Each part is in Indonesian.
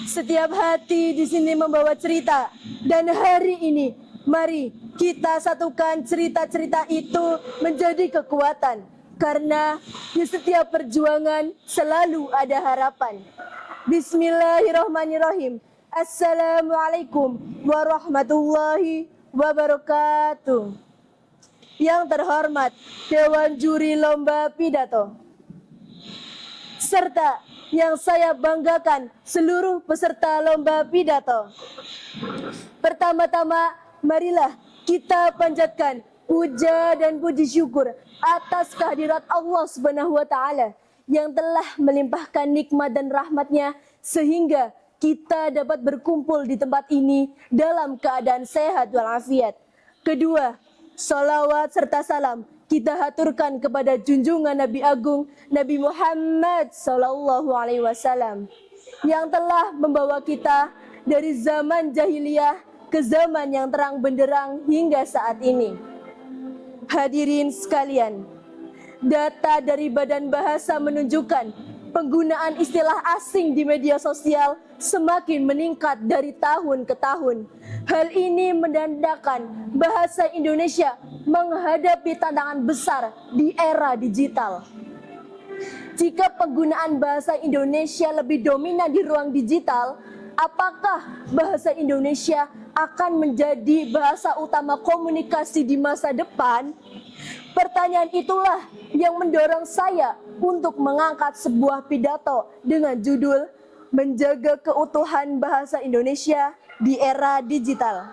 Setiap hati di sini membawa cerita, dan hari ini mari kita satukan cerita-cerita itu menjadi kekuatan. Karena di setiap perjuangan selalu ada harapan. Bismillahirrahmanirrahim. Assalamualaikum warahmatullahi wabarakatuh. Yang terhormat Dewan Juri Lomba Pidato, serta yang saya banggakan seluruh peserta Lomba Pidato. Pertama-tama, marilah kita panjatkan puja dan puji syukur atas kehadirat Allah Subhanahu wa Ta'ala yang telah melimpahkan nikmat dan rahmatnya sehingga kita dapat berkumpul di tempat ini dalam keadaan sehat walafiat. Kedua, salawat serta salam kita haturkan kepada junjungan Nabi Agung Nabi Muhammad Sallallahu Alaihi Wasallam yang telah membawa kita dari zaman jahiliyah ke zaman yang terang benderang hingga saat ini. Hadirin sekalian, data dari Badan Bahasa menunjukkan penggunaan istilah asing di media sosial semakin meningkat dari tahun ke tahun. Hal ini menandakan bahasa Indonesia menghadapi tantangan besar di era digital. Jika penggunaan bahasa Indonesia lebih dominan di ruang digital, apakah bahasa Indonesia akan menjadi bahasa utama komunikasi di masa depan? Pertanyaan itulah yang mendorong saya untuk mengangkat sebuah pidato dengan judul Menjaga Keutuhan Bahasa Indonesia di Era Digital.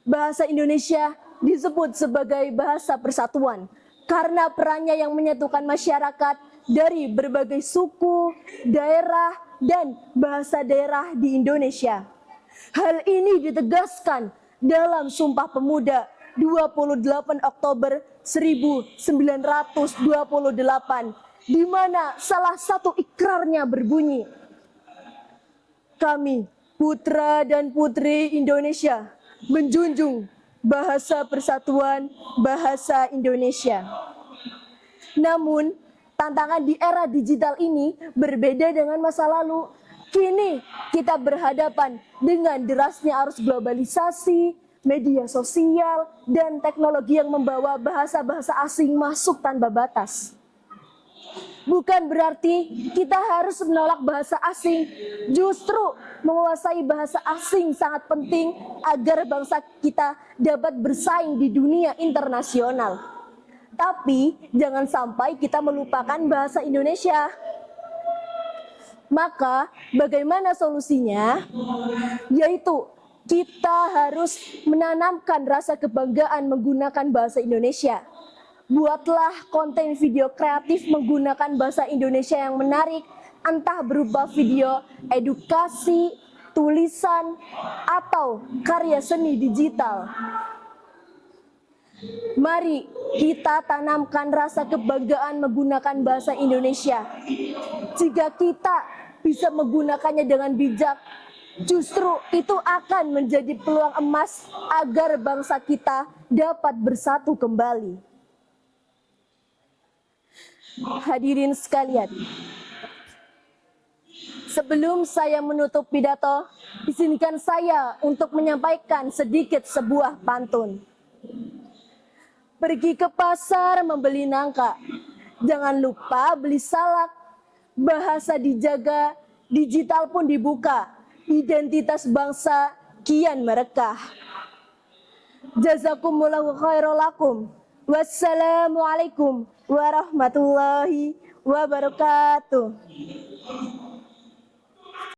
Bahasa Indonesia disebut sebagai bahasa persatuan karena perannya yang menyatukan masyarakat dari berbagai suku, daerah, dan bahasa daerah di Indonesia. Hal ini ditegaskan dalam Sumpah Pemuda 28 Oktober 1928, di mana salah satu ikrarnya berbunyi, kami, putra dan putri Indonesia, menjunjung bahasa persatuan bahasa Indonesia. Namun, tantangan di era digital ini berbeda dengan masa lalu. Kini kita berhadapan dengan derasnya arus globalisasi, media sosial, dan teknologi yang membawa bahasa-bahasa asing masuk tanpa batas. Bukan berarti kita harus menolak bahasa asing, justru menguasai bahasa asing sangat penting agar bangsa kita dapat bersaing di dunia internasional. Tapi jangan sampai kita melupakan bahasa Indonesia. Maka bagaimana solusinya? Yaitu kita harus menanamkan rasa kebanggaan menggunakan bahasa Indonesia. Buatlah konten video kreatif menggunakan bahasa Indonesia yang menarik, entah berupa video edukasi, tulisan, atau karya seni digital. Mari kita tanamkan rasa kebanggaan menggunakan bahasa Indonesia. Jika kita bisa menggunakannya dengan bijak, justru itu akan menjadi peluang emas agar bangsa kita dapat bersatu kembali. Hadirin sekalian, sebelum saya menutup pidato, izinkan saya untuk menyampaikan sedikit sebuah pantun. Pergi ke pasar membeli nangka, jangan lupa beli salak. Bahasa dijaga, digital pun dibuka, identitas bangsa kian merekah. Jazakumullahu khairan lakum. Wassalamualaikum warahmatullahi wabarakatuh.